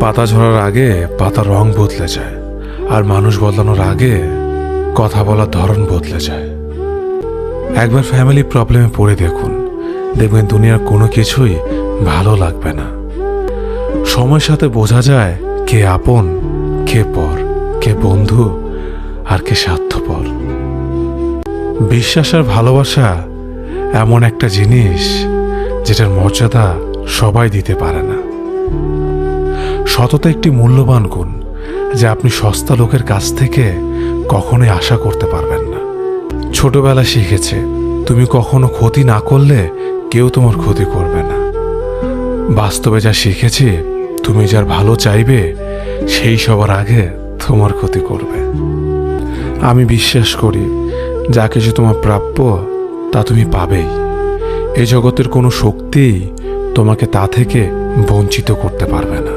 পাতা ঝরার আগে পাতার রং বদলে যায়, আর মানুষ বদলানোর আগে কথা বলার ধরন বদলে যায়। একবার ফ্যামিলি প্রবলেমে পড়ে দেখুন, দেখবেন দুনিয়ার কোনো কিছুই ভালো লাগবে না। সময়ের সাথে বোঝা যায় কে আপন, কে পর, কে বন্ধু, আর কে স্বার্থপর। বিশ্বাস আর ভালোবাসা এমন একটা জিনিস যেটার মর্যাদা সবাই দিতে পারে না। সততা একটি মূল্যবান গুণ যা আপনি সস্তা লোকের কাছ থেকে কখনোই আশা করতে পারবেন না। ছোটবেলা শিখেছে, তুমি কখনো ক্ষতি না করলে কেউ তোমার ক্ষতি করবে না। বাস্তবে যা শিখেছি, তুমি যার ভালো চাইবে সেই সবার আগে তোমার ক্ষতি করবে। আমি বিশ্বাস করি, যা কিছু তোমার প্রাপ্য তা তুমি পাবেই। এই জগতের কোনো শক্তিই তোমাকে তা থেকে বঞ্চিত করতে পারবে না।